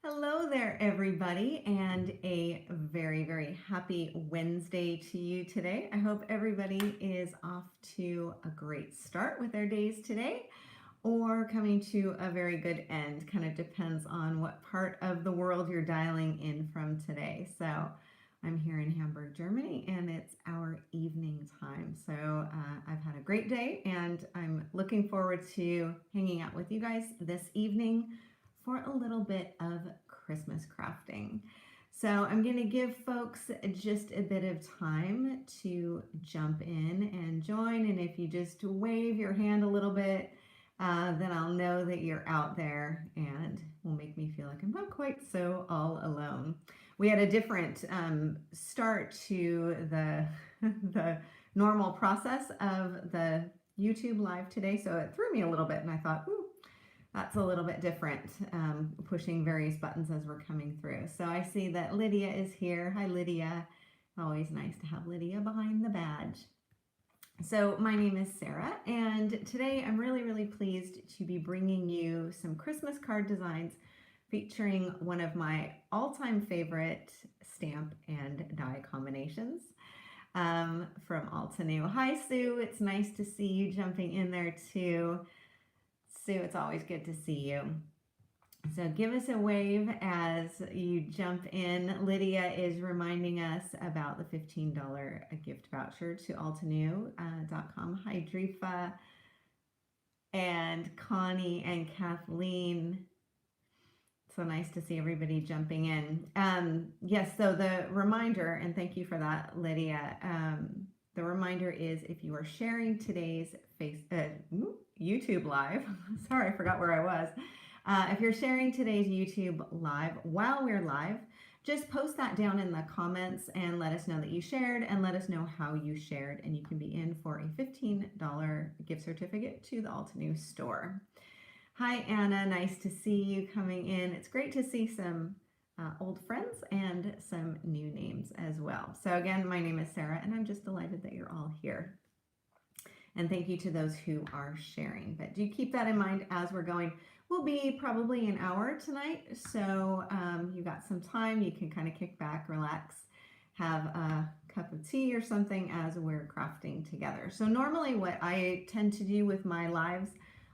Hello there, everybody, and a very, very happy Wednesday to you today. I hope everybody is off to a great start with their days today or coming to a very good end. Kind of depends on what part of the world you're dialing in from today. So I'm here in Hamburg, Germany, and it's our evening time. So I've had a great day, and I'm looking forward to hanging out with you guys this evening for a little bit of Christmas crafting. So I'm going to give folks just a bit of time to jump in and join. And if you just wave your hand a little bit, then I'll know that you're out there and will make me feel like I'm not quite so all alone. We had a different start to the, the normal process of the YouTube live today. So it threw me a little bit and I thought, ooh, that's a little bit different, pushing various buttons as we're coming through. So I see that Lydia is here. Hi, Lydia. Always nice to have Lydia behind the badge. So my name is Sarah, and today I'm really, really pleased to be bringing you some Christmas card designs featuring one of my all-time favorite stamp and die combinations from Altenew. Hi, Sue. It's nice to see you jumping in there too. Sue, it's always good to see you. So give us a wave as you jump in. Lydia is reminding us about the $15 gift voucher to altenew.com. Hi, Drifa and Connie and Kathleen. So nice to see everybody jumping in. Yes, so the reminder, and thank you for that, Lydia. The reminder is if you are sharing today's YouTube live, sorry, I forgot where I was. If you're sharing today's YouTube live while we're live, just post that down in the comments and let us know that you shared and let us know how you shared, and you can be in for a $15 gift certificate to the Altenew store. Hi, Anna. Nice to see you coming in. It's great to see some old friends and some new names as well. So again, my name is Sarah, and I'm just delighted that you're all here. And thank you to those who are sharing. But do keep that in mind as we're going. We'll be probably an hour tonight, so you got some time. You can kind of kick back, relax, have a cup of tea or something as we're crafting together. So normally what I tend to do with my lives,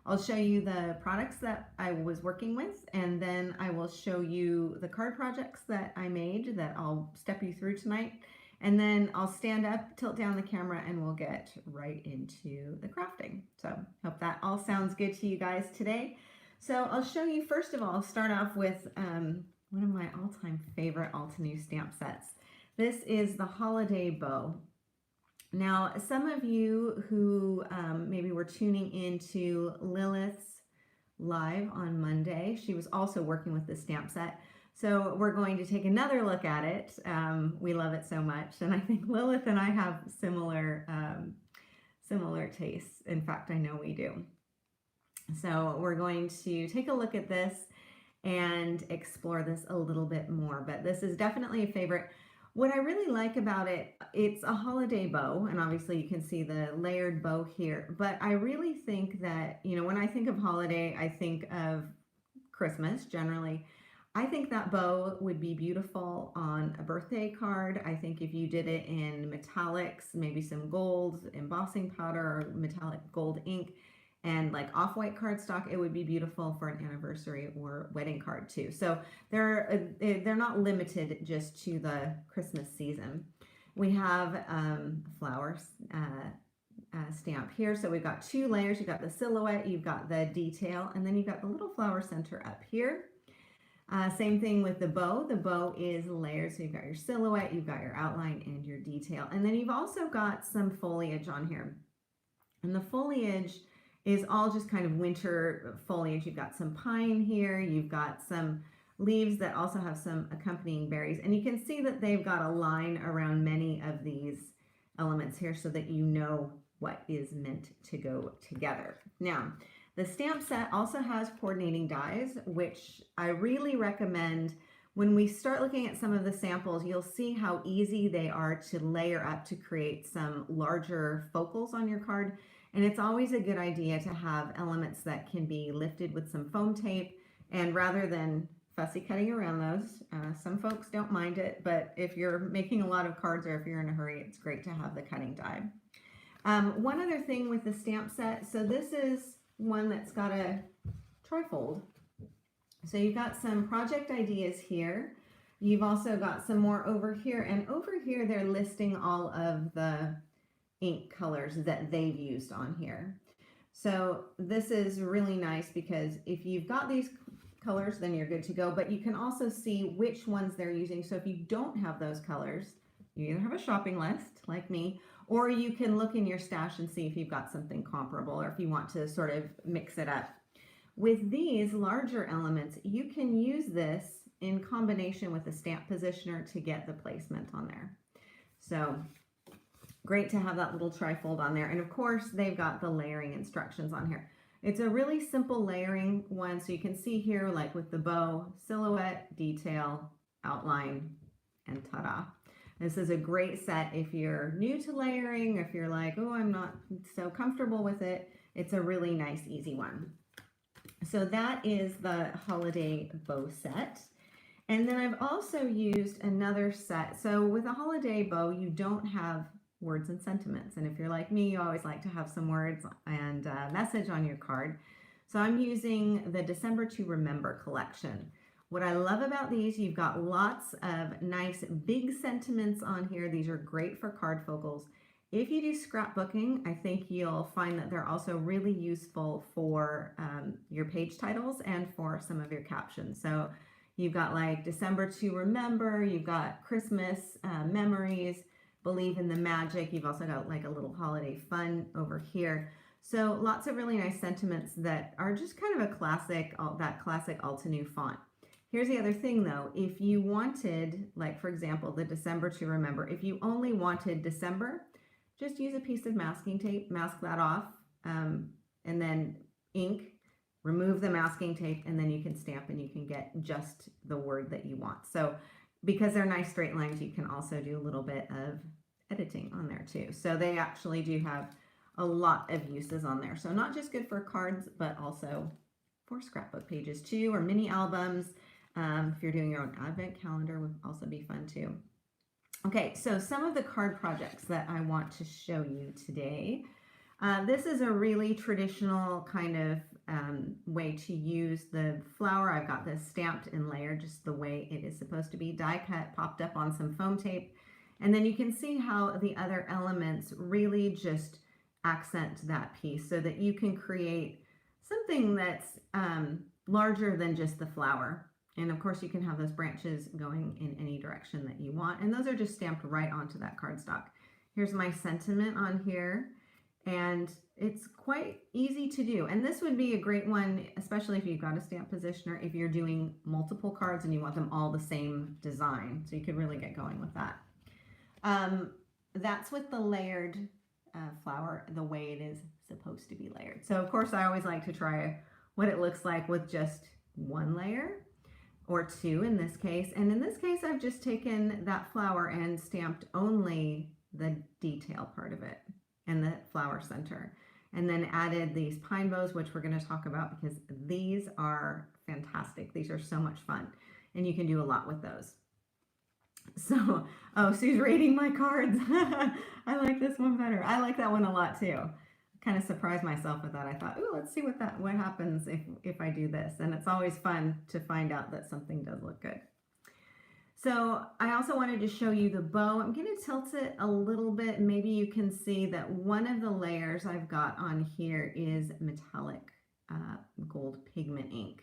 I'll show you the products that I was working with, and then I will show you the card projects that I made that I'll step you through tonight. And then I'll stand up, tilt down the camera, and we'll get right into the crafting. So hope that all sounds good to you guys today. So I'll show you, first of all, start off with one of my all-time favorite Altenew stamp sets. This is the Holiday Bow. Now, some of you who maybe were tuning into Lilith's live on Monday, she was also working with the stamp set. So we're going to take another look at it. We love it so much. And I think Lilith and I have similar tastes. In fact, I know we do. So we're going to take a look at this and explore this a little bit more. But this is definitely a favorite. What I really like about it, it's a holiday bow, and obviously you can see the layered bow here, but I really think that, you know, when I think of holiday, I think of Christmas generally. I think that bow would be beautiful on a birthday card. I think if you did it in metallics, maybe some gold, embossing powder, or metallic gold ink, and like off-white cardstock, it would be beautiful for an anniversary or wedding card too. So they're not limited just to the Christmas season. We have flowers stamp here. So we've got two layers. You've got the silhouette, you've got the detail, and then you've got the little flower center up here. Same thing with the bow. The bow is layered. So you've got your silhouette, you've got your outline, and your detail. And then you've also got some foliage on here. And the foliage is all just kind of winter foliage. You've got some pine here, you've got some leaves that also have some accompanying berries, and you can see that they've got a line around many of these elements here so that you know what is meant to go together. Now, the stamp set also has coordinating dies, which I really recommend. When we start looking at some of the samples, you'll see how easy they are to layer up to create some larger focals on your card. And it's always a good idea to have elements that can be lifted with some foam tape, and rather than fussy cutting around those. Some folks don't mind it, but if you're making a lot of cards or if you're in a hurry, it's great to have the cutting die. One other thing with the stamp set, so this is one that's got a trifold. So you've got some project ideas here. You've also got some more over here, and over here they're listing all of the ink colors that they've used on here. So this is really nice because if you've got these colors, then you're good to go, but you can also see which ones they're using. So if you don't have those colors, you either have a shopping list like me, or you can look in your stash and see if you've got something comparable or if you want to sort of mix it up. With these larger elements, you can use this in combination with a stamp positioner to get the placement on there. So great to have that little trifold on there. And of course, they've got the layering instructions on here. It's a really simple layering one. So you can see here, like with the bow, silhouette, detail, outline, and ta-da. This is a great set if you're new to layering, if you're like, oh, I'm not so comfortable with it. It's a really nice, easy one. So that is the holiday bow set. And then I've also used another set. So with a holiday bow, you don't have words and sentiments. And if you're like me, you always like to have some words and message on your card. So I'm using the December to Remember collection. What I love about these, you've got lots of nice big sentiments on here. These are great for card focals. If you do scrapbooking, I think you'll find that they're also really useful for your page titles and for some of your captions. So you've got like December to Remember, you've got Christmas memories, believe in the magic. You've also got like a little holiday fun over here. So lots of really nice sentiments that are just kind of a classic, that classic Altenew font. Here's the other thing though, if you wanted, like for example, the December to Remember, if you only wanted December, just use a piece of masking tape, mask that off, and then ink, remove the masking tape, and then you can stamp and you can get just the word that you want. So because they're nice straight lines, you can also do a little bit of editing on there too. So they actually do have a lot of uses on there. So not just good for cards, but also for scrapbook pages too, or mini albums. If you're doing your own advent calendar, would also be fun too. Okay, so some of the card projects that I want to show you today. This is a really traditional kind of way to use the flower. I've got this stamped and layered just the way it is supposed to be, die cut, popped up on some foam tape. And then you can see how the other elements really just accent that piece so that you can create something that's larger than just the flower. And of course you can have those branches going in any direction that you want. And those are just stamped right onto that cardstock. Here's my sentiment on here. And it's quite easy to do. And this would be a great one, especially if you've got a stamp positioner, if you're doing multiple cards and you want them all the same design. So you could really get going with that. That's with the layered flower, the way it is supposed to be layered. So of course I always like to try what it looks like with just one layer or two in this case. And in this case, I've just taken that flower and stamped only the detail part of it and the flower center, and then added these pine bows, which we're going to talk about because these are fantastic. These are so much fun and you can do a lot with those. So, oh, Sue's rating my cards. I like this one better. I like that one a lot too. Kind of surprised myself with that. I thought, oh, let's see what happens if I do this. And it's always fun to find out that something does look good. So I also wanted to show you the bow. I'm going to tilt it a little bit. Maybe you can see that one of the layers I've got on here is metallic gold pigment ink.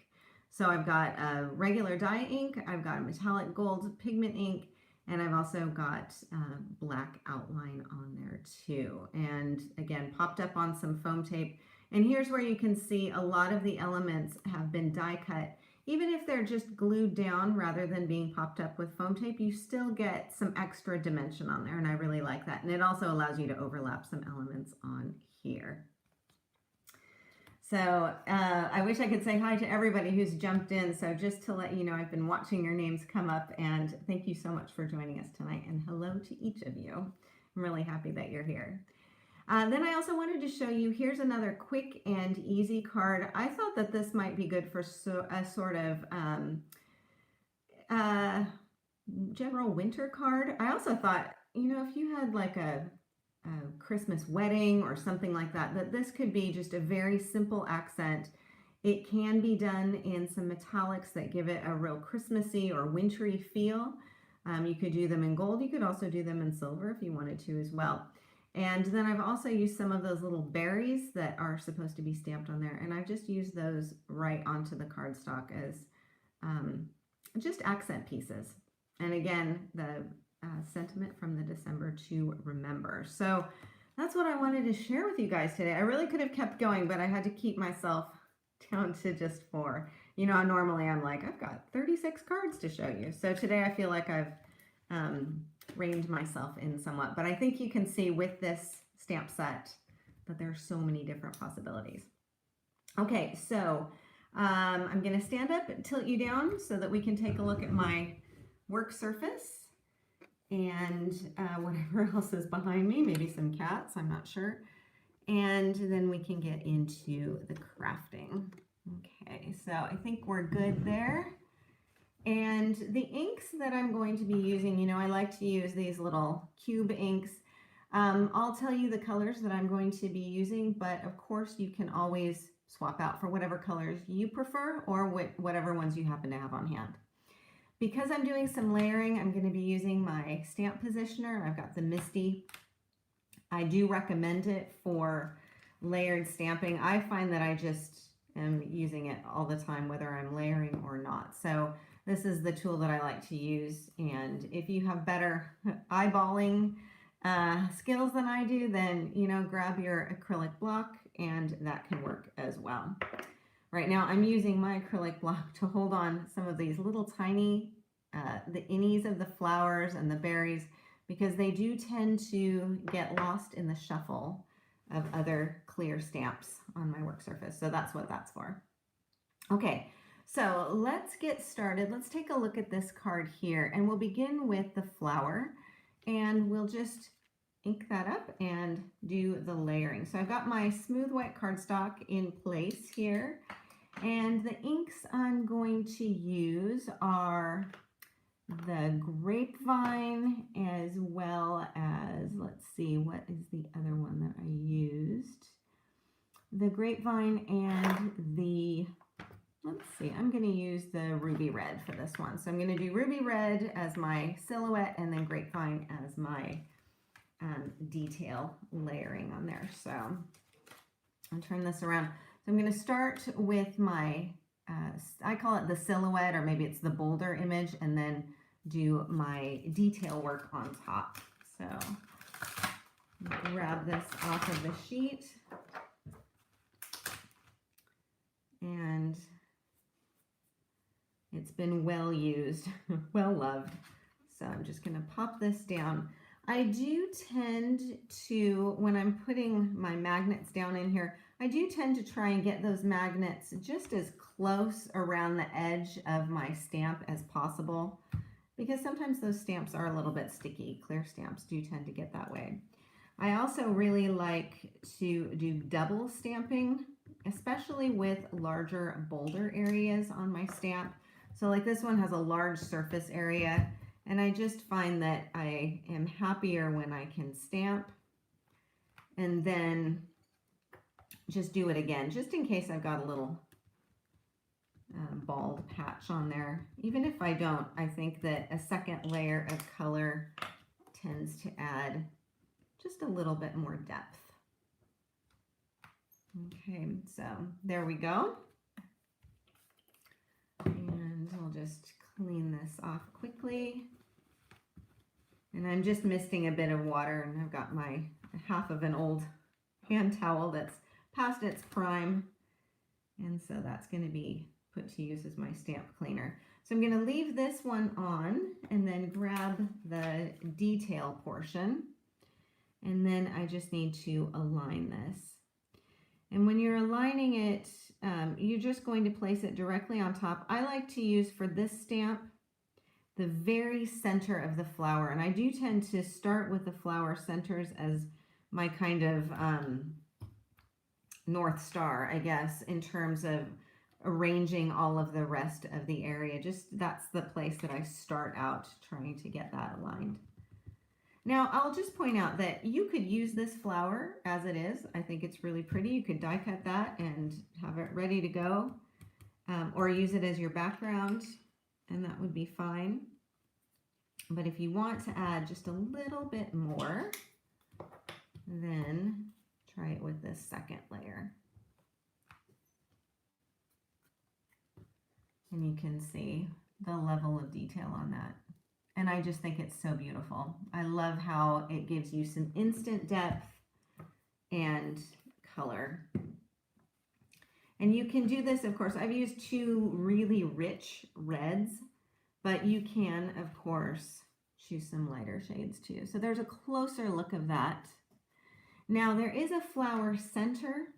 So I've got a regular dye ink, I've got a metallic gold pigment ink, and I've also got black outline on there too. And again, popped up on some foam tape. And here's where you can see a lot of the elements have been die cut. Even if they're just glued down rather than being popped up with foam tape, you still get some extra dimension on there. And I really like that. And it also allows you to overlap some elements on here. So I wish I could say hi to everybody who's jumped in. So just to let you know, I've been watching your names come up, and thank you so much for joining us tonight, and hello to each of you. I'm really happy that you're here. Then I also wanted to show you, here's another quick and easy card. I thought that this might be good for a sort of general winter card. I also thought, if you had like a Christmas wedding or something like that, that this could be just a very simple accent. It can be done in some metallics that give it a real Christmassy or wintry feel. You could do them in gold. You could also do them in silver if you wanted to as well. And then I've also used some of those little berries that are supposed to be stamped on there. And I've just used those right onto the cardstock as just accent pieces. And again, the sentiment from the December to remember. So that's what I wanted to share with you guys today. I really could have kept going, but I had to keep myself down to just 4. Normally I'm like, I've got 36 cards to show you. So today I feel like I've reined myself in somewhat, but I think you can see with this stamp set that there are so many different possibilities. Okay, so I'm going to stand up and tilt you down so that we can take a look at my work surface and whatever else is behind me, maybe some cats, I'm not sure. And then we can get into the crafting. Okay, so I think we're good there. And the inks that I'm going to be using, I like to use these little cube inks. I'll tell you the colors that I'm going to be using, but of course you can always swap out for whatever colors you prefer or whatever ones you happen to have on hand. Because I'm doing some layering, I'm going to be using my stamp positioner. I've got the Misty. I do recommend it for layered stamping. I find that I just am using it all the time, whether I'm layering or not. So this is the tool that I like to use. And if you have better eyeballing skills than I do, then, grab your acrylic block and that can work as well. Right now I'm using my acrylic block to hold on some of these little tiny, the innies of the flowers and the berries, because they do tend to get lost in the shuffle of other clear stamps on my work surface. So that's what that's for. Okay, so let's get started. Let's take a look at this card here, and we'll begin with the flower, and we'll just ink that up and do the layering. So I've got my smooth white cardstock in place here, and the inks I'm going to use are the Grapevine, as well as, let's see, what is the other one that I used? The Grapevine and the, let's see, I'm going to use the Ruby Red for this one. So I'm going to do Ruby Red as my silhouette and then Grapevine as my detail layering on there. So I'll turn this around. So I'm going to start with my, I call it the silhouette, or maybe it's the boulder image, and then do my detail work on top. So grab this off of the sheet, and it's been well used, well loved. So I'm just going to pop this down. I do tend to, when I'm putting my magnets down in here, I do tend to try and get those magnets just as close around the edge of my stamp as possible, because sometimes those stamps are a little bit sticky. Clear stamps do tend to get that way. I also really like to do double stamping, especially with larger boulder areas on my stamp. So like this one has a large surface area, and I just find that I am happier when I can stamp and then just do it again, just in case I've got a little bald patch on there. Even if I don't, I think that a second layer of color tends to add just a little bit more depth. Okay, so there we go. And I'll just clean this off quickly. And I'm just misting a bit of water, and I've got my half of an old hand towel that's past its prime, and so that's going to be put to use as my stamp cleaner. So I'm going to leave this one on and then grab the detail portion, and then I just need to align this. And when you're aligning it, you're just going to place it directly on top. I like to use, for this stamp, the very center of the flower, and I do tend to start with the flower centers as my kind of North Star, I guess, in terms of arranging all of the rest of the area. Just that's the place that I start out trying to get that aligned. Now I'll just point out that you could use this flower as it is. I think it's really pretty. You could die cut that and have it ready to go, or use it as your background, and that would be fine. But if you want to add just a little bit more, then try it with this second layer. And you can see the level of detail on that. And I just think it's so beautiful. I love how it gives you some instant depth and color. And you can do this, of course, I've used two really rich reds, but you can, of course, choose some lighter shades too. So there's a closer look of that. Now there is a flower center,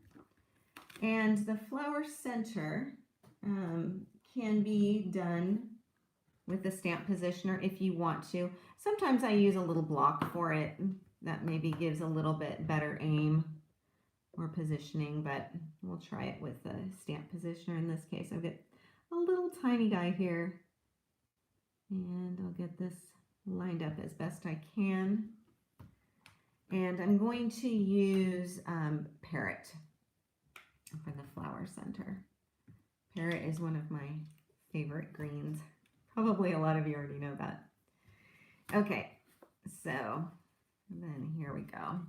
and the flower center can be done with the stamp positioner if you want to. Sometimes I use a little block for it. That maybe gives a little bit better aim or positioning, but we'll try it with the stamp positioner in this case. I've got a little tiny guy here, and I'll get this lined up as best I can. And I'm going to use Parrot for the flower center. Parrot is one of my favorite greens. Probably a lot of you already know that. Okay, so then here we go.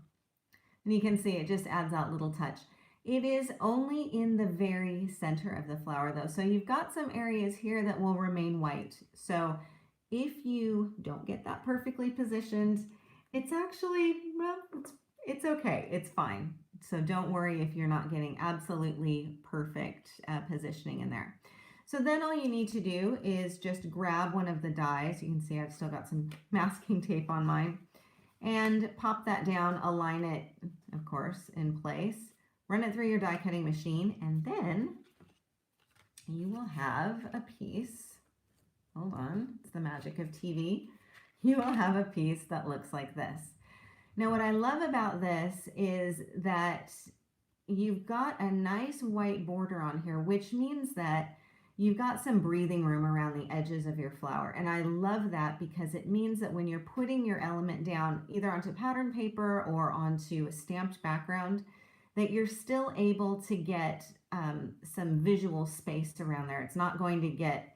And you can see it just adds that little touch. It is only in the very center of the flower though. So you've got some areas here that will remain white. So if you don't get that perfectly positioned, it's actually, well, it's okay. It's fine. So don't worry if you're not getting absolutely perfect positioning in there. So then all you need to do is just grab one of the dies. You can see I've still got some masking tape on mine, and pop that down, align it, of course, in place, run it through your die cutting machine, and then you will have a piece. Hold on, it's the magic of TV. You will have a piece that looks like this. Now what I love about this is that you've got a nice white border on here, which means that you've got some breathing room around the edges of your flower. And I love that because it means that when you're putting your element down either onto pattern paper or onto a stamped background, that you're still able to get some visual space around there. It's not going to get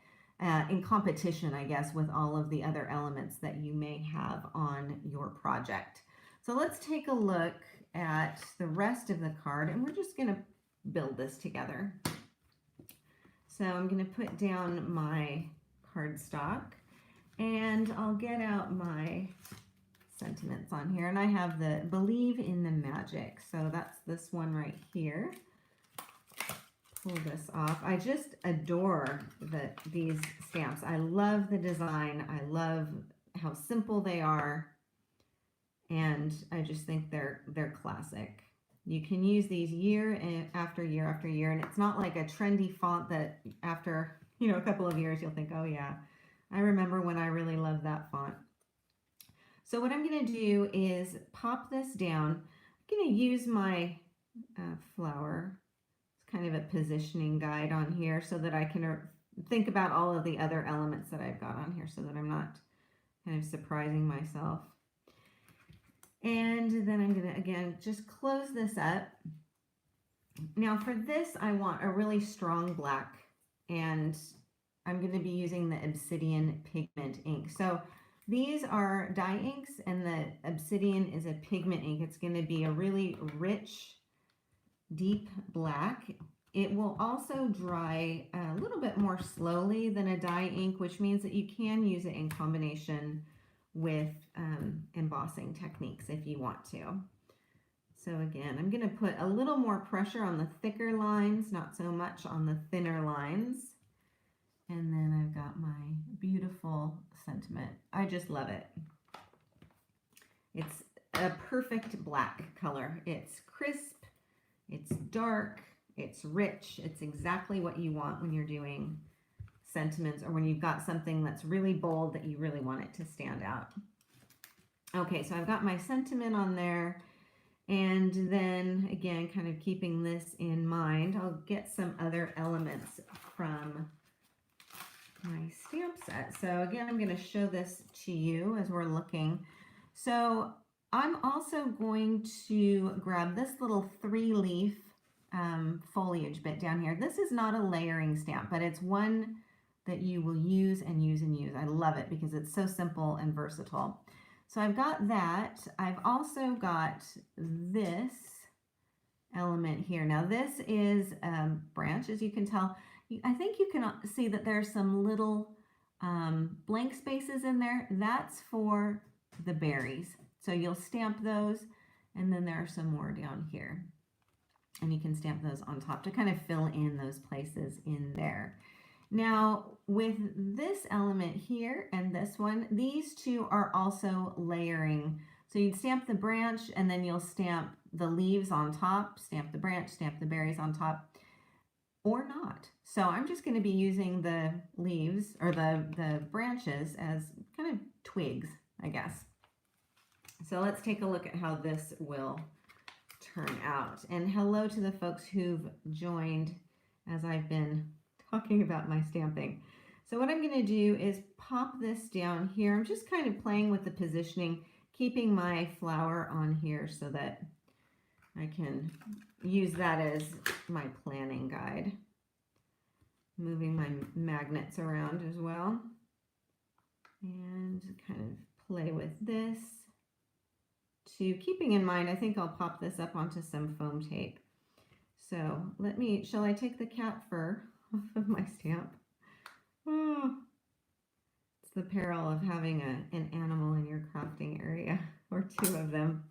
in competition, I guess, with all of the other elements that you may have on your project. So let's take a look at the rest of the card, and we're just going to build this together. So I'm going to put down my cardstock, and I'll get out my sentiments on here. And I have the Believe in the Magic. So that's this one right here. Pull this off. I just adore these stamps. I love the design. I love how simple they are. And I just think they're classic. You can use these year after year after year, and it's not like a trendy font that after, a couple of years you'll think, oh yeah, I remember when I really loved that font. So what I'm going to do is pop this down. I'm going to use my flower. It's kind of a positioning guide on here so that I can think about all of the other elements that I've got on here so that I'm not kind of surprising myself. And then I'm going to, again, just close this up. Now for this, I want a really strong black, and I'm going to be using the Obsidian pigment ink. So these are dye inks, and the Obsidian is a pigment ink. It's going to be a really rich, deep black. It will also dry a little bit more slowly than a dye ink, which means that you can use it in combination with embossing techniques if you want to. So again, I'm going to put a little more pressure on the thicker lines, not so much on the thinner lines. And then I've got my beautiful sentiment. I just love it. It's a perfect black color. It's crisp, it's dark, it's rich. It's exactly what you want when you're doing sentiments or when you've got something that's really bold that you really want it to stand out. Okay, so I've got my sentiment on there, And then again, kind of keeping this in mind, I'll get some other elements from my stamp set. So again, I'm going to show this to you as we're looking. So I'm also going to grab this little 3-leaf foliage bit down here. This is not a layering stamp, but it's one that you will use and use and use. I love it because it's so simple and versatile. So I've got that. I've also got this element here. Now this is a branch, as you can tell. I think you can see that there's some little blank spaces in there. That's for the berries. So you'll stamp those, and then there are some more down here. And you can stamp those on top to kind of fill in those places in there. Now, with this element here and this one, these two are also layering. So you'd stamp the branch and then you'll stamp the leaves on top, stamp the branch, stamp the berries on top, or not. So I'm just going to be using the leaves or the branches as kind of twigs, I guess. So let's take a look at how this will turn out. And hello to the folks who've joined as I've been talking about my stamping. So what I'm going to do is pop this down here. I'm just kind of playing with the positioning, keeping my flower on here so that I can use that as my planning guide. Moving my magnets around as well. And kind of play with this. Keeping in mind, I think I'll pop this up onto some foam tape. So shall I take the cat fur off of my stamp? Oh, it's the peril of having an animal in your crafting area, or two of them.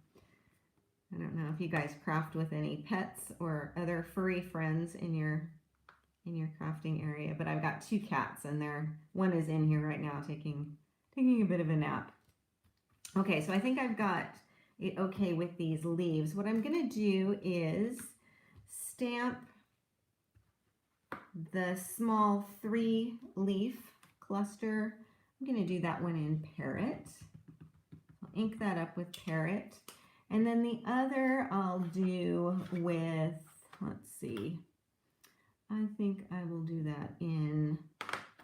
I don't know if you guys craft with any pets or other furry friends in your crafting area, but I've got 2 cats, and one is in here right now taking a bit of a nap. Okay, so I think I've got it okay with these leaves. What I'm going to do is stamp the small 3-leaf cluster. I'm going to do that one in Parrot. I'll ink that up with Parrot. And then the other I'll do with, let's see, I think I will do that in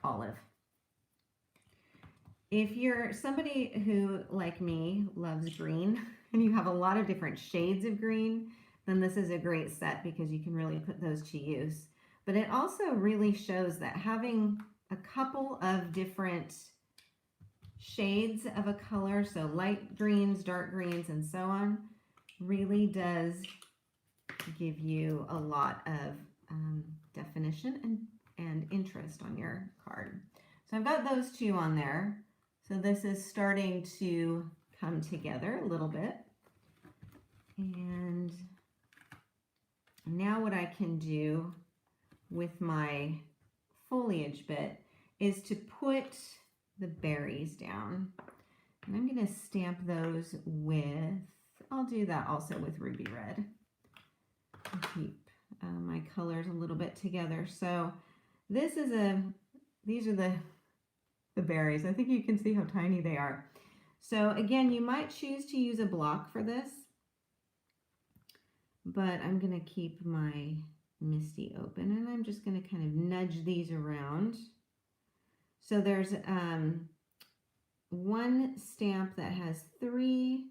Olive. If you're somebody who, like me, loves green, and you have a lot of different shades of green, then this is a great set because you can really put those to use. But it also really shows that having a couple of different shades of a color, so light greens, dark greens, and so on, really does give you a lot of definition and interest on your card. So I've got those 2 on there. So this is starting to come together a little bit. And now what I can do with my foliage bit is to put the berries down. And I'm going to stamp those with, I'll do that also with Ruby Red. I'll keep my colors a little bit together. So these are the berries. I think you can see how tiny they are. So again, you might choose to use a block for this, but I'm going to keep my MISTI open, and I'm just going to kind of nudge these around. So there's one stamp that has 3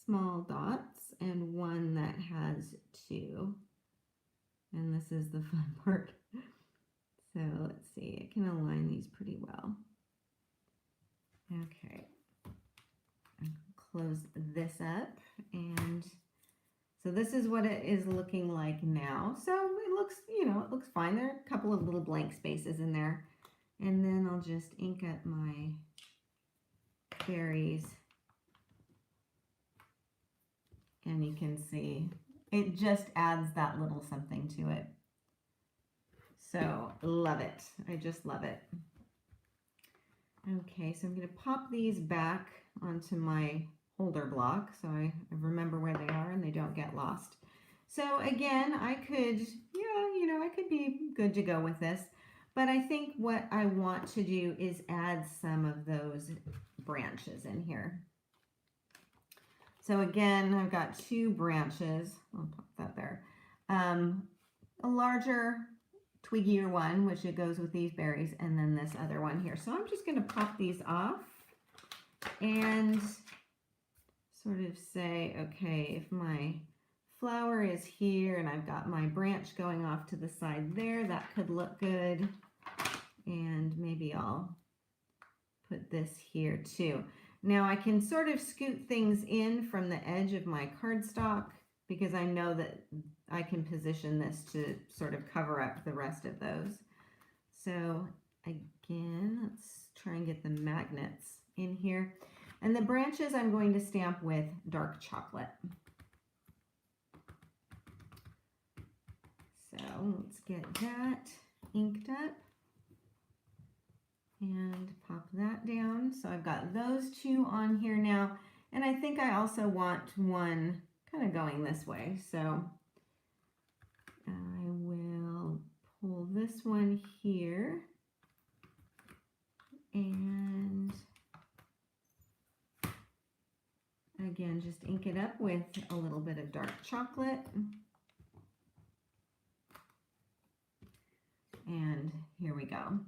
small dots and one that has 2. And this is the fun part. So let's see, it can align these pretty well. Okay, I'll close this up, and so this is what it is looking like now. So it looks, it looks fine. There are a couple of little blank spaces in there, and then I'll just ink up my berries, and you can see it just adds that little something to it. So love it. I just love it. Okay, so I'm going to pop these back onto my holder block so I remember where they are and they don't get lost. So again, I could, I could be good to go with this, but I think what I want to do is add some of those branches in here. So again, I've got 2 branches. I'll pop that there. A larger, twiggier one, which it goes with these berries, and then this other one here. So I'm just going to pop these off and sort of say, okay, if my flower is here and I've got my branch going off to the side there, that could look good. And maybe I'll put this here too. Now I can sort of scoot things in from the edge of my cardstock because I know that I can position this to sort of cover up the rest of those. So again, let's try and get the magnets in here. And the branches I'm going to stamp with dark chocolate. So let's get that inked up and pop that down. So I've got those 2 on here now. And I think I also want one kind of going this way. So I will pull this one here and again, just ink it up with a little bit of dark chocolate. And here we go.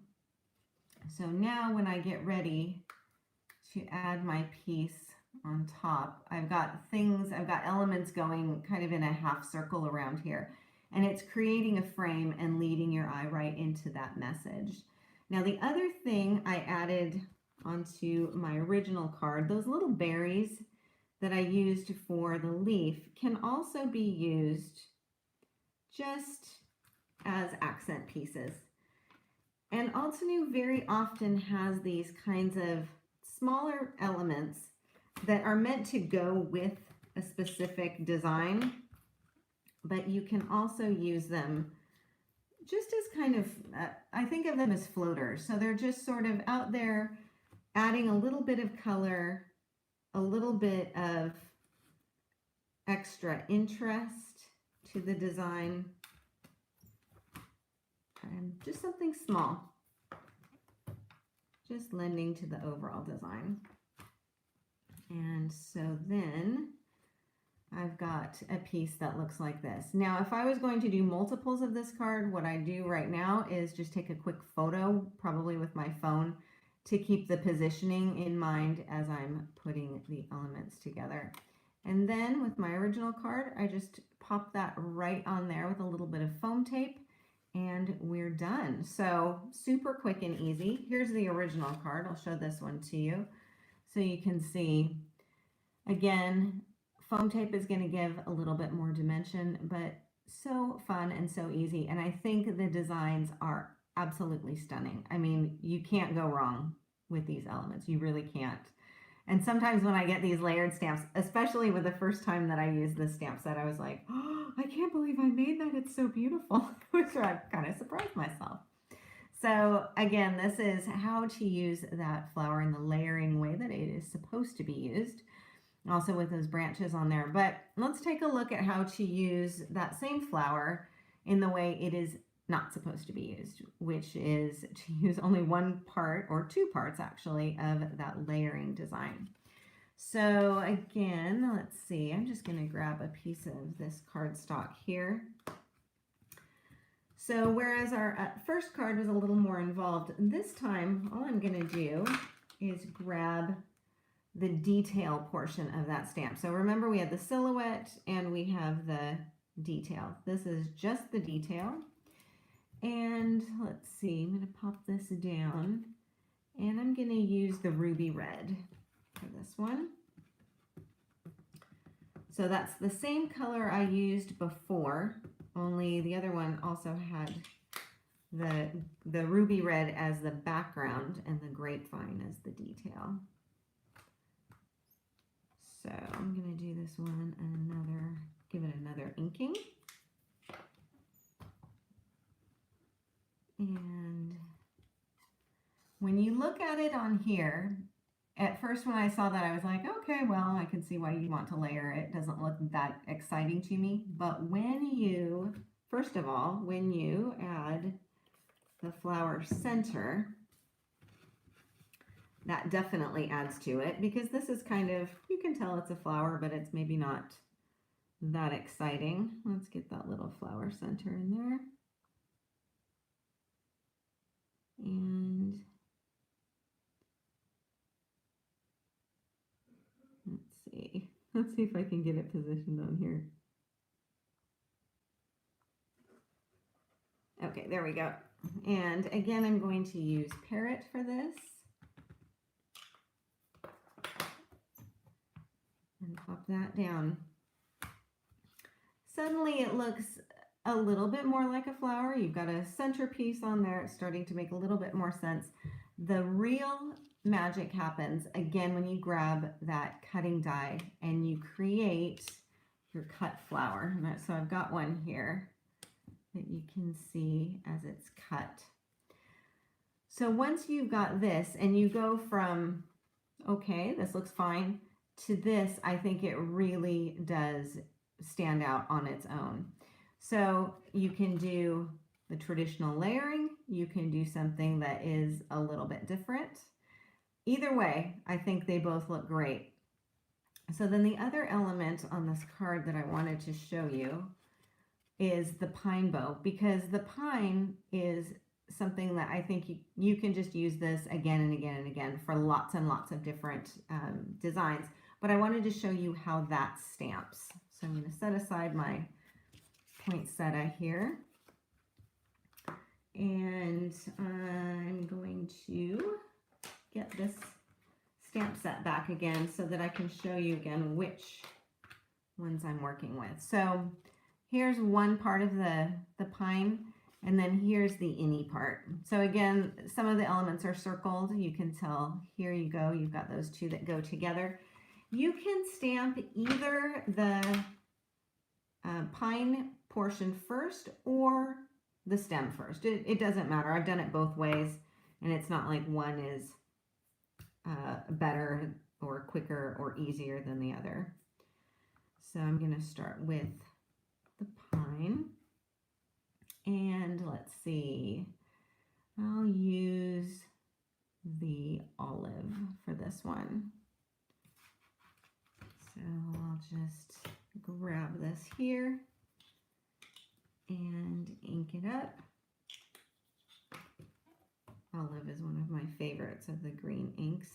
So now when I get ready to add my piece on top, I've got elements going kind of in a half circle around here. And it's creating a frame and leading your eye right into that message. Now the other thing I added onto my original card, those little berries that I used for the leaf can also be used just as accent pieces. And Altenew very often has these kinds of smaller elements that are meant to go with a specific design, but you can also use them just as kind of, I think of them as floaters. So they're just sort of out there adding a little bit of color, a little bit of extra interest to the design, and just something small, just lending to the overall design. And so then I've got a piece that looks like this. Now, if I was going to do multiples of this card, what I do right now is just take a quick photo, probably with my phone, to keep the positioning in mind as I'm putting the elements together. And then with my original card, I just pop that right on there with a little bit of foam tape, and we're done. So super quick and easy. Here's the original card. I'll show this one to you so you can see. Again, foam tape is going to give a little bit more dimension, but so fun and so easy. And I think the designs are absolutely stunning. I mean, you can't go wrong with these elements. You really can't. And sometimes when I get these layered stamps, especially with the first time that I used this stamp set, I was like, oh, I can't believe I made that. It's so beautiful, which I kind of surprised myself. So again, this is how to use that flower in the layering way that it is supposed to be used. Also with those branches on there. But let's take a look at how to use that same flower in the way it is not supposed to be used, which is to use only one part, or 2 parts actually, of that layering design. So again, let's see, I'm just going to grab a piece of this cardstock here. So whereas our first card was a little more involved, this time all I'm going to do is grab the detail portion of that stamp. So remember, we had the silhouette and we have the detail. This is just the detail. And let's see, I'm going to pop this down, and I'm going to use the ruby red for this one. So that's the same color I used before, only the other one also had the ruby red as the background and the grapevine as the detail. So I'm going to do this one and give it another inking. And when you look at it on here, at first when I saw that, I was like, okay, well, I can see why you want to layer it. It doesn't look that exciting to me. But when you, first of all, when you add the flower center, that definitely adds to it, because this is kind of, you can tell it's a flower, but it's maybe not that exciting. Let's get that little flower center in there. And let's see. Let's see if I can get it positioned on here. Okay, there we go. And again, I'm going to use Parrot for this. And pop that down. Suddenly it looks a little bit more like a flower. You've got a centerpiece on there. It's starting to make a little bit more sense. The real magic happens again when you grab that cutting die and you create your cut flower. So I've got one here that you can see as it's cut. So once you've got this and you go from, okay, this looks fine, to this, I think it really does stand out on its own. So you can do the traditional layering, you can do something that is a little bit different. Either way, I think they both look great. So then the other element on this card that I wanted to show you is the pine bow, because the pine is something that I think you can just use this again and again and again for lots and lots of different designs. But I wanted to show you how that stamps. So I'm going to set aside my poinsettia here. And I'm going to get this stamp set back again so that I can show you again which ones I'm working with. So here's one part of the pine, and then here's the innie part. So again, some of the elements are circled. You can tell, here you go, you've got those two that go together. You can stamp either the pine portion first or the stem first. It doesn't matter. I've done it both ways, and it's not like one is better or quicker or easier than the other. So I'm going to start with the pine, and let's see, I'll use the olive for this one. So I'll just grab this here and ink it up. Olive is one of my favorites of the green inks.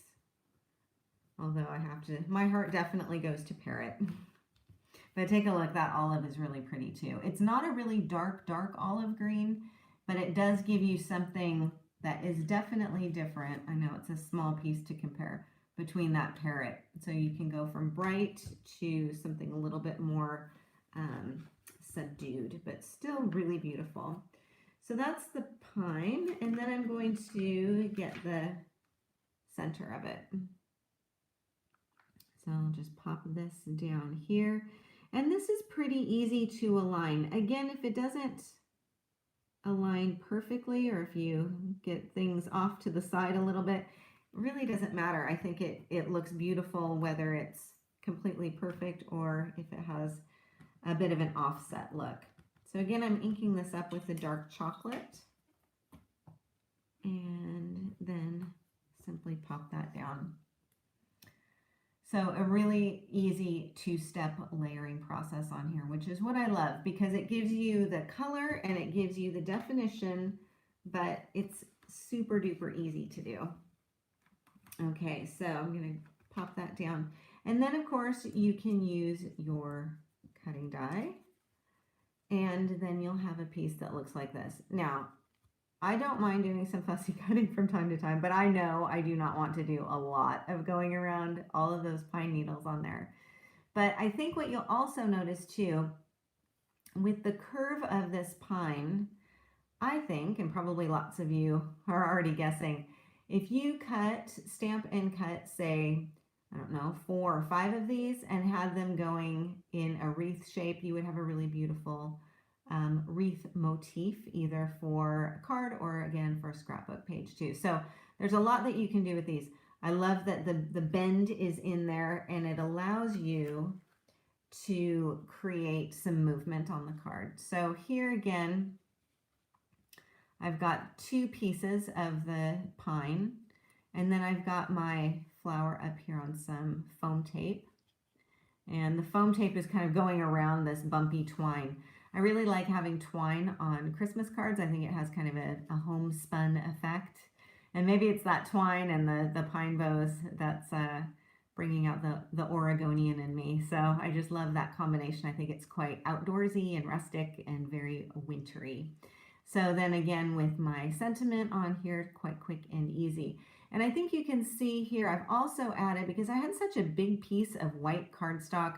Although I have to, my heart definitely goes to Parrot. But take a look, that olive is really pretty too. It's not a really dark olive green, but it does give you something that is definitely different. I know it's a small piece to compare between that Parrot. So you can go from bright to something a little bit more subdued, but still really beautiful. So that's the pine, and then I'm going to get the center of it. So I'll just pop this down here. And this is pretty easy to align. Again, if it doesn't align perfectly, or if you get things off to the side a little bit, it really doesn't matter. I think it looks beautiful whether it's completely perfect or if it has a bit of an offset look. So again, I'm inking this up with the dark chocolate, and then simply pop that down. So a really easy two-step layering process on here, which is what I love, because it gives you the color and it gives you the definition, but it's super duper easy to do. Okay, so I'm going to pop that down. And then of course you can use your cutting die, and then you'll have a piece that looks like this. Now, I don't mind doing some fussy cutting from time to time, but I know I do not want to do a lot of going around all of those pine needles on there. But I think what you'll also notice too, with the curve of this pine, I think, and probably lots of you are already guessing, if you stamp and cut, say, I don't know, 4 or 5 of these and had them going in a wreath shape, you would have a really beautiful wreath motif, either for a card or again for a scrapbook page too. So there's a lot that you can do with these. I love that the bend is in there, and it allows you to create some movement on the card. So here again, I've got 2 pieces of the pine, And then I've got my flower up here on some foam tape. And the foam tape is kind of going around this bumpy twine. I really like having twine on Christmas cards. I think it has kind of a homespun effect. And maybe it's that twine and the pine boughs that's bringing out the Oregonian in me. So I just love that combination. I think it's quite outdoorsy and rustic and very wintry. So then again with my sentiment on here, quite quick and easy. And I think you can see here, I've also added, because I had such a big piece of white cardstock,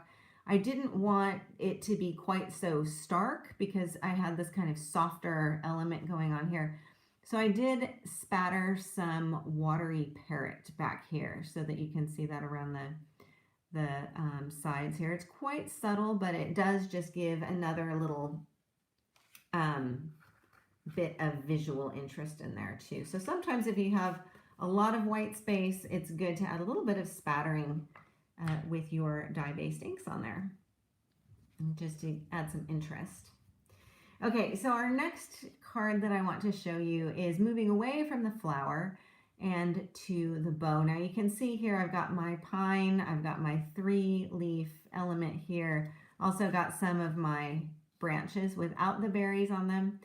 I didn't want it to be quite so stark because I had this kind of softer element going on here. So I did spatter some watery parrot back here so that you can see that around the sides here. It's quite subtle, but it does just give another little bit of visual interest in there too. So sometimes if you have a lot of white space, it's good to add a little bit of spattering with your dye-based inks on there, just to add some interest. Okay, so our next card that I want to show you is moving away from the flower and to the bow. Now you can see here I've got my pine, I've got my 3-leaf element here, also got some of my branches without the berries on them.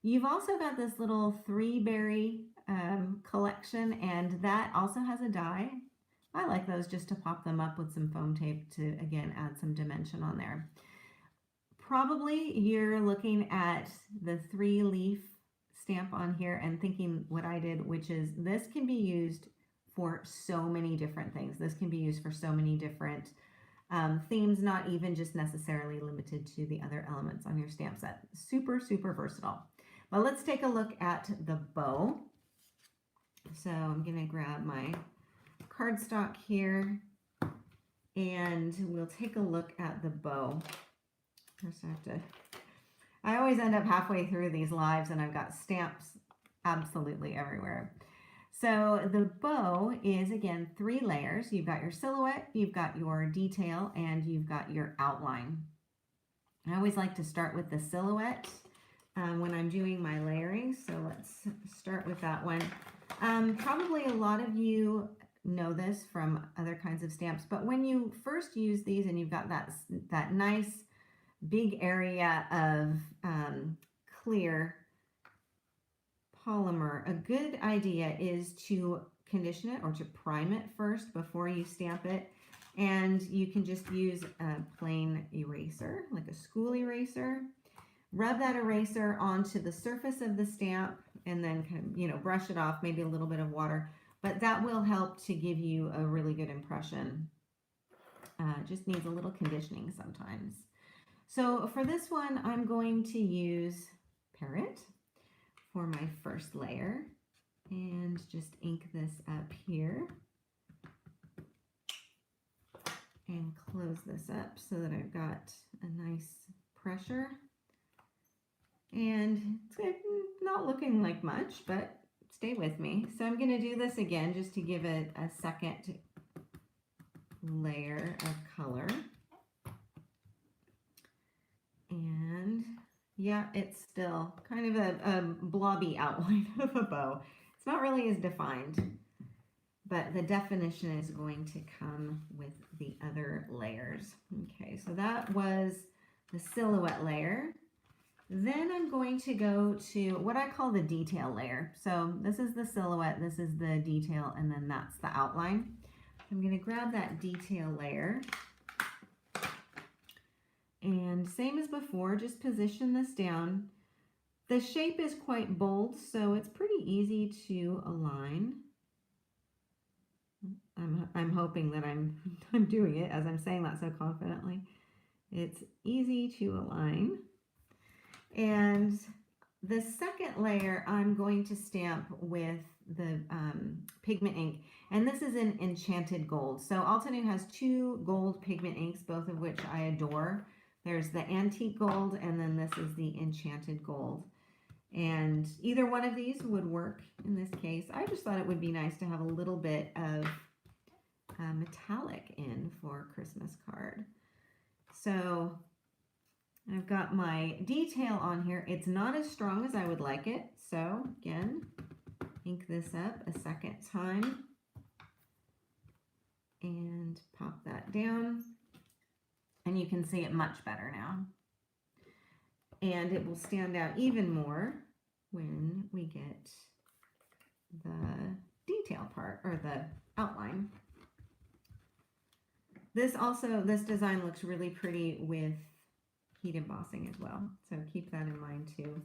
You've also got this little 3-berry collection, and that also has a die. I like those just to pop them up with some foam tape to, again, add some dimension on there. Probably you're looking at the 3-leaf stamp on here and thinking what I did, which is this can be used for so many different things. This can be used for so many different themes, not even just necessarily limited to the other elements on your stamp set. Super, super versatile. But let's take a look at the bow. So I'm going to grab my cardstock here and we'll take a look at the bow. I always end up halfway through these lives and I've got stamps absolutely everywhere. So the bow is, again, 3 layers. You've got your silhouette, you've got your detail, and you've got your outline. I always like to start with the silhouette when I'm doing my layering. So let's start with that one. Probably a lot of you know this from other kinds of stamps, but when you first use these and you've got that nice big area of clear polymer, a good idea is to condition it or to prime it first before you stamp it. And you can just use a plain eraser, like a school eraser. Rub that eraser onto the surface of the stamp and then kind of, brush it off, maybe a little bit of water, but that will help to give you a really good impression. Just needs a little conditioning sometimes. So for this one, I'm going to use Parrot for my first layer and just ink this up here and close this up so that I've got a nice pressure. And it's not looking like much, but stay with me. So I'm going to do this again just to give it a second layer of color. And yeah, it's still kind of a blobby outline of a bow. It's not really as defined, but the definition is going to come with the other layers. Okay, so that was the silhouette layer. Then I'm going to go to what I call the detail layer. So this is the silhouette, this is the detail, and then that's the outline. I'm going to grab that detail layer. And same as before, just position this down. The shape is quite bold, so it's pretty easy to align. I'm hoping that I'm doing it as I'm saying that so confidently. It's easy to align. And the second layer I'm going to stamp with the pigment ink, and this is in Enchanted Gold. So Altenew has 2 gold pigment inks, both of which I adore. There's the Antique Gold, and then this is the Enchanted Gold. And either one of these would work in this case. I just thought it would be nice to have a little bit of metallic in for a Christmas card. So I've got my detail on here. It's not as strong as I would like it. So again, ink this up a second time and pop that down. And you can see it much better now. And it will stand out even more when we get the detail part or the outline. This design looks really pretty with heat embossing as well. So keep that in mind too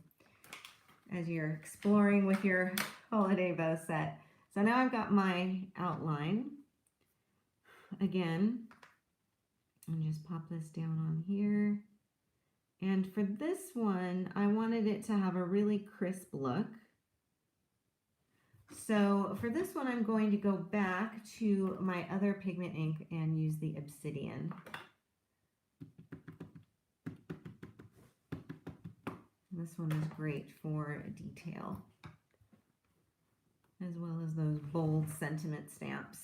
as you're exploring with your holiday bow set. So now I've got my outline. Again, and just pop this down on here. And for this one, I wanted it to have a really crisp look. So for this one, I'm going to go back to my other pigment ink and use the Obsidian. This one is great for detail, as well as those bold sentiment stamps.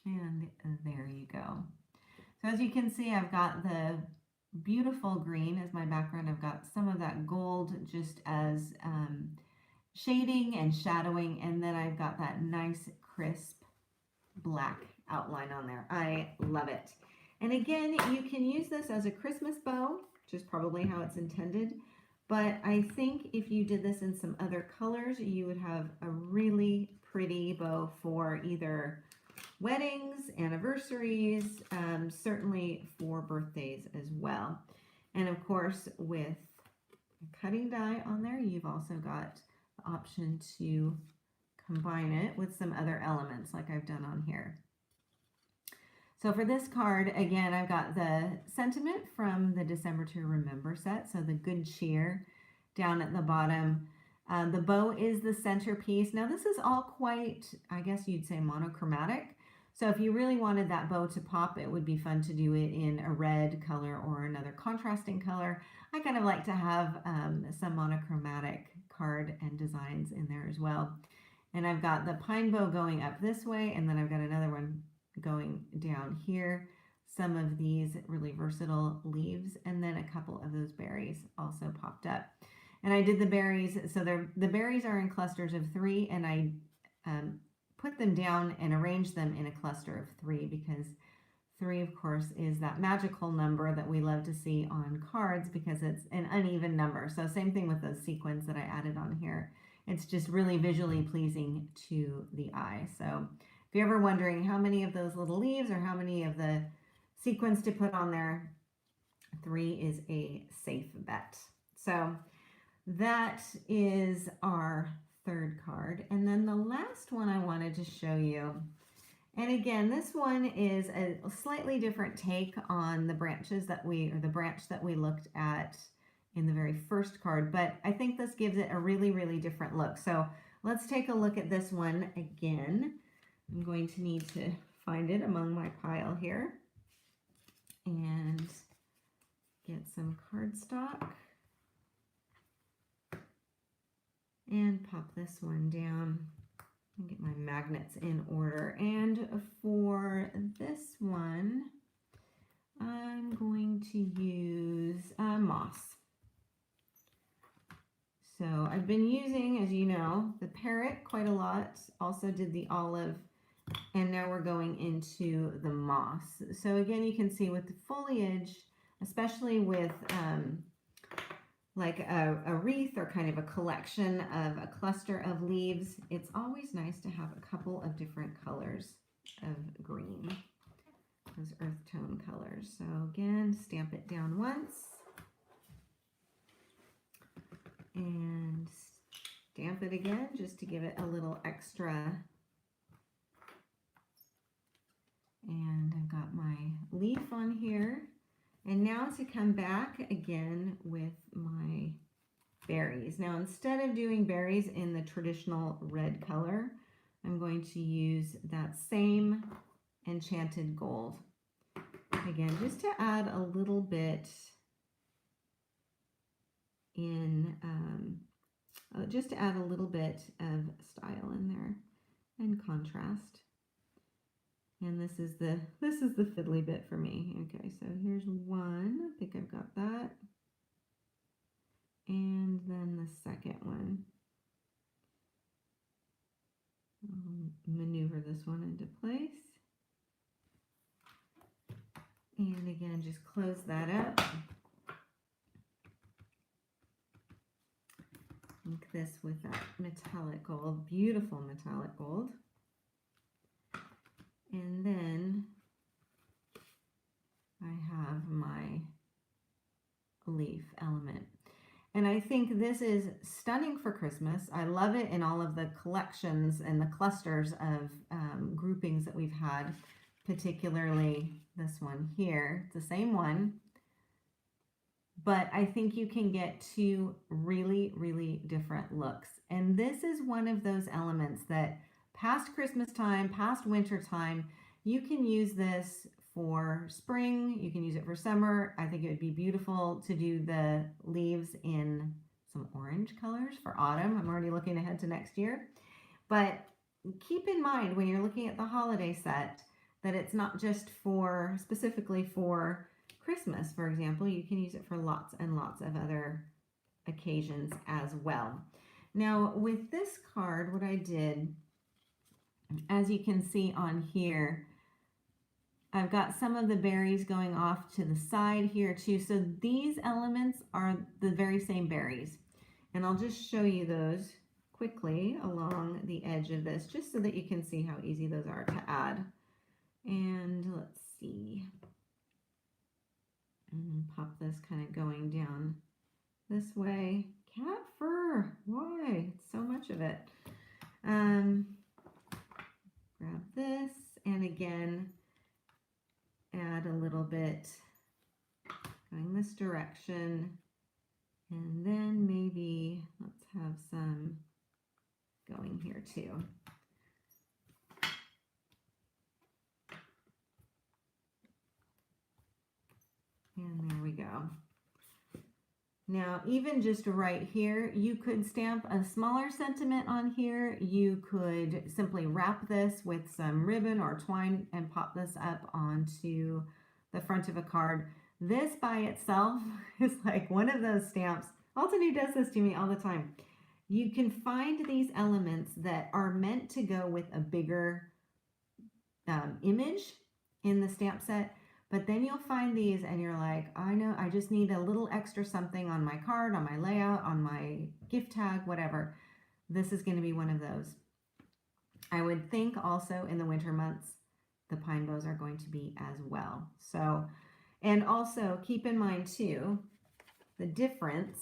And there you go. So as you can see, I've got the beautiful green as my background. I've got some of that gold just as shading and shadowing, and then I've got that nice crisp black outline on there. I love it. And again, you can use this as a Christmas bow, which is probably how it's intended. But I think if you did this in some other colors, you would have a really pretty bow for either weddings, anniversaries, certainly for birthdays as well. And of course, with a cutting die on there, you've also got the option to combine it with some other elements like I've done on here. So for this card, again, I've got the sentiment from the December to Remember set. So the good cheer down at the bottom. The bow is the centerpiece. Now this is all quite, I guess you'd say, monochromatic. So if you really wanted that bow to pop, it would be fun to do it in a red color or another contrasting color. I kind of like to have some monochromatic card and designs in there as well. And I've got the pine bow going up this way, and then I've got another one going down here. Some of these really versatile leaves, and then a couple of those berries also popped up. And I did the berries, so the berries are in clusters of 3, and I put them down and arrange them in a cluster of 3 because 3, of course, is that magical number that we love to see on cards because it's an uneven number. So same thing with those sequins that I added on here. It's just really visually pleasing to the eye. So if you're ever wondering how many of those little leaves or how many of the sequins to put on there, 3 is a safe bet. So that is our third card. And then the last one I wanted to show you. And again, this one is a slightly different take on the branches that the branch that we looked at in the very first card, but I think this gives it a really, really different look. So let's take a look at this one again. I'm going to need to find it among my pile here and get some cardstock and pop this one down and get my magnets in order. And for this one, I'm going to use moss. So I've been using, as you know, the parrot quite a lot, also did the olive, and now we're going into the moss. So again, you can see with the foliage, especially with like a wreath or kind of a collection of a cluster of leaves, it's always nice to have a couple of different colors of green, those earth tone colors. So again, stamp it down once and stamp it again just to give it a little extra. And I've got my leaf on here. And now to come back again with my berries. Now instead of doing berries in the traditional red color, I'm going to use that same enchanted gold. Again, just to add a little bit in, just to add a little bit of style in there and contrast. And this is the fiddly bit for me. Okay, so here's one. I think I've got that. And then the second one. Maneuver this one into place. And again, just close that up. Ink this with that metallic gold, beautiful metallic gold. And then I have my leaf element. And I think this is stunning for Christmas. I love it in all of the collections and the clusters of groupings that we've had, particularly this one here. It's the same one, but I think you can get two really, really different looks. And this is one of those elements that past Christmas time, past winter time, you can use this for spring, you can use it for summer. I think it would be beautiful to do the leaves in some orange colors for autumn. I'm already looking ahead to next year. But keep in mind when you're looking at the holiday set that it's not just for specifically for Christmas, for example. You can use it for lots and lots of other occasions as well. Now with this card, what I did, as you can see on here, I've got some of the berries going off to the side here too. So these elements are the very same berries. And I'll just show you those quickly along the edge of this, just so that you can see how easy those are to add. And let's see. And pop this kind of going down this way. Cat fur, why? So much of it. Grab this, and again, add a little bit going this direction, and then maybe let's have some going here too. And there we go. Now, even just right here, you could stamp a smaller sentiment on here. You could simply wrap this with some ribbon or twine and pop this up onto the front of a card. This by itself is like one of those stamps. Alton does this to me all the time. You can find these elements that are meant to go with a bigger image in the stamp set. But then you'll find these and you're like, I know, I just need a little extra something on my card, on my layout, on my gift tag, whatever. This is going to be one of those. I would think also in the winter months, the pine bows are going to be as well. So, and also keep in mind too, the difference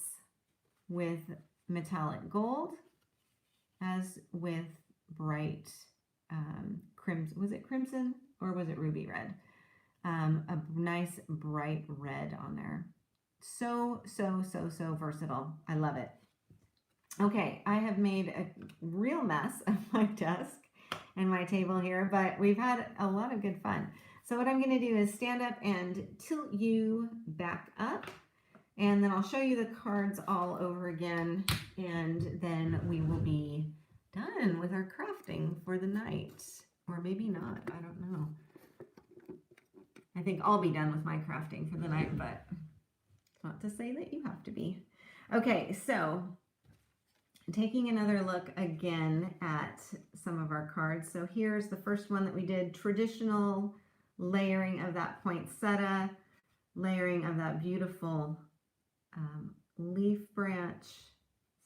with metallic gold as with bright crimson. Was it crimson or was it ruby red? A nice bright red on there. So versatile. I love it. Okay, I have made a real mess of my desk and my table here, but we've had a lot of good fun. So what I'm going to do is stand up and tilt you back up, and then I'll show you the cards all over again, and then we will be done with our crafting for the night. Or maybe not, I don't know. I think I'll be done with my crafting for the night, but not to say that you have to be. Okay, so taking another look again at some of our cards. So here's the first one that we did, traditional layering of that poinsettia, layering of that beautiful leaf branch,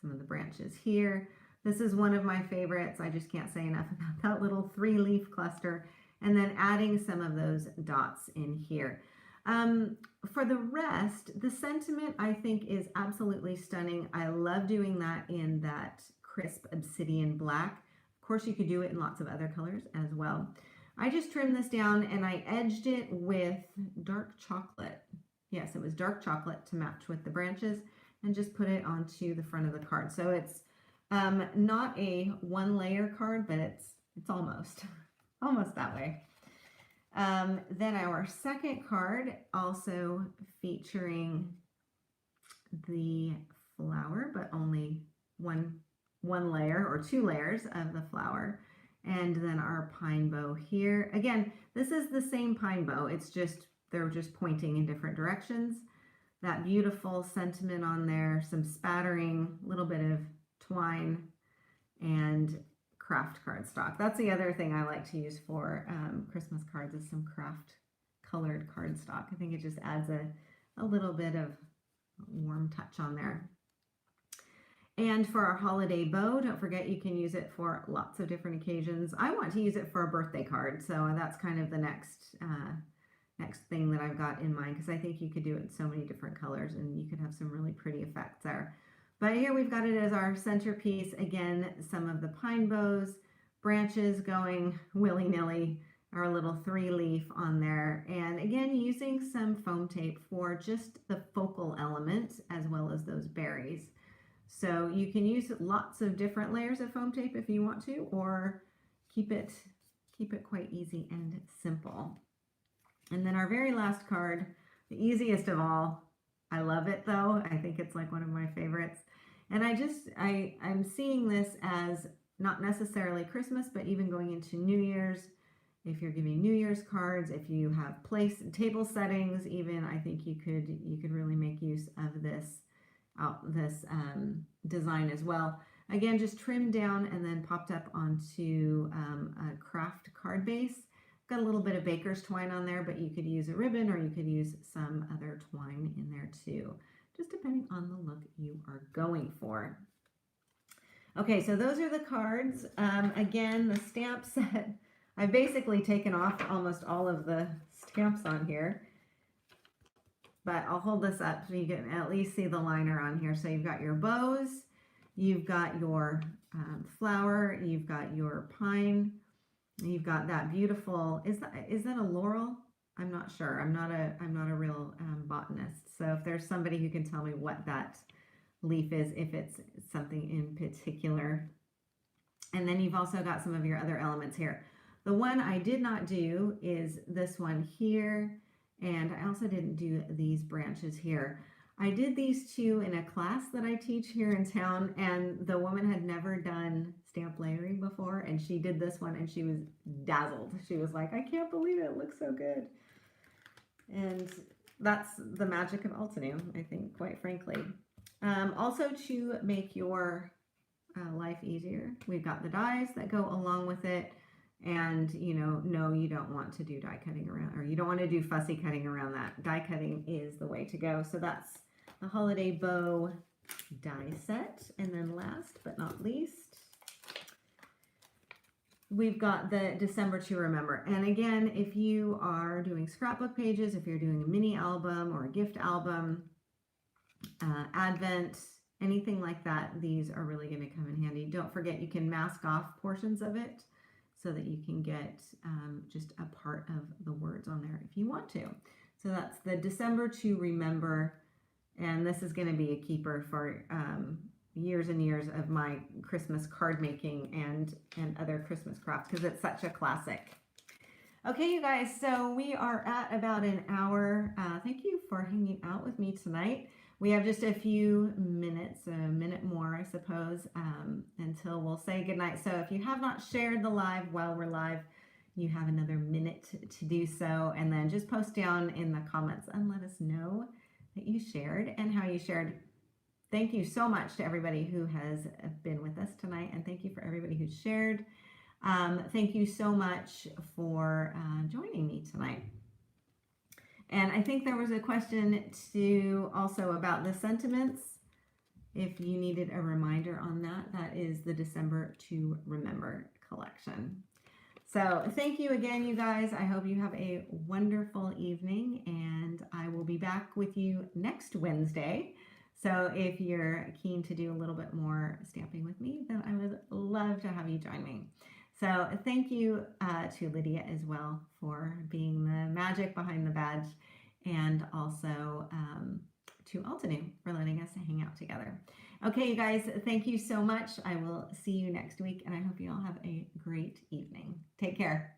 some of the branches here. This is one of my favorites. I just can't say enough about that little 3-leaf cluster. And then adding some of those dots in here. For the rest, the sentiment I think is absolutely stunning. I love doing that in that crisp obsidian black. Of course, you could do it in lots of other colors as well. I just trimmed this down and I edged it with dark chocolate. Yes, it was dark chocolate to match with the branches, and just put it onto the front of the card. So it's not a 1-layer card, but it's almost. Almost that way. Then our second card, also featuring the flower, but only one layer or 2 layers of the flower. And then our pine bow here. Again, this is the same pine bow. It's just, they're just pointing in different directions. That beautiful sentiment on there, some spattering, a little bit of twine and craft cardstock. That's the other thing I like to use for Christmas cards is some craft colored cardstock. I think it just adds a little bit of warm touch on there. And for our holiday bow, don't forget you can use it for lots of different occasions. I want to use it for a birthday card, so that's kind of the next thing that I've got in mind, because I think you could do it in so many different colors and you could have some really pretty effects there. But here we've got it as our centerpiece. Again, some of the pine boughs, branches going willy-nilly, our little 3-leaf on there. And again, using some foam tape for just the focal element as well as those berries. So you can use lots of different layers of foam tape if you want to, or keep it quite easy and simple. And then our very last card, the easiest of all. I love it though. I think it's like one of my favorites. And I'm seeing this as not necessarily Christmas, but even going into New Year's. If you're giving New Year's cards, if you have table settings, even, I think you could really make use of this design as well. Again, just trimmed down and then popped up onto a craft card base. Got a little bit of baker's twine on there, but you could use a ribbon or you could use some other twine in there too, just depending on the look you are going for. Okay, so those are the cards. Again, the stamp set, I've basically taken off almost all of the stamps on here, but I'll hold this up so you can at least see the liner on here. So you've got your bows, you've got your flower, you've got your pine, you've got that beautiful, is that a laurel? I'm not sure. I'm not a real botanist. So if there's somebody who can tell me what that leaf is, if it's something in particular. And then you've also got some of your other elements here. The one I did not do is this one here. And I also didn't do these branches here. I did these two in a class that I teach here in town, and the woman had never done stamp layering before, and she did this one and she was dazzled. She was like, I can't believe it looks so good. And that's the magic of Altenew, I think, quite frankly. Also, to make your life easier, we've got the dies that go along with it. And, no, you don't want to do die cutting around, or you don't want to do fussy cutting around that. Die cutting is the way to go. So that's the holiday bow die set. And then last but not least, we've got the December to Remember. And again, if you are doing scrapbook pages, if you're doing a mini album or a gift album, Advent, anything like that, these are really going to come in handy. Don't forget, you can mask off portions of it so that you can get just a part of the words on there if you want to. So that's the December to Remember, and this is going to be a keeper for years and years of my Christmas card making and other Christmas crafts, because it's such a classic. Okay, you guys, so we are at about an hour. Thank you for hanging out with me tonight. We have just a few minutes, a minute more, I suppose, until we'll say goodnight. So if you have not shared the live while we're live, you have another minute to do so. And then just post down in the comments and let us know that you shared and how you shared. Thank you so much to everybody who has been with us tonight. And thank you for everybody who shared. Thank you so much for joining me tonight. And I think there was a question too also about the sentiments. If you needed a reminder on that, that is the December to Remember collection. So thank you again, you guys. I hope you have a wonderful evening, and I will be back with you next Wednesday. So if you're keen to do a little bit more stamping with me, then I would love to have you join me. So thank you to Lydia as well for being the magic behind the badge, and also to Altenew for letting us hang out together. Okay, you guys, thank you so much. I will see you next week, and I hope you all have a great evening. Take care.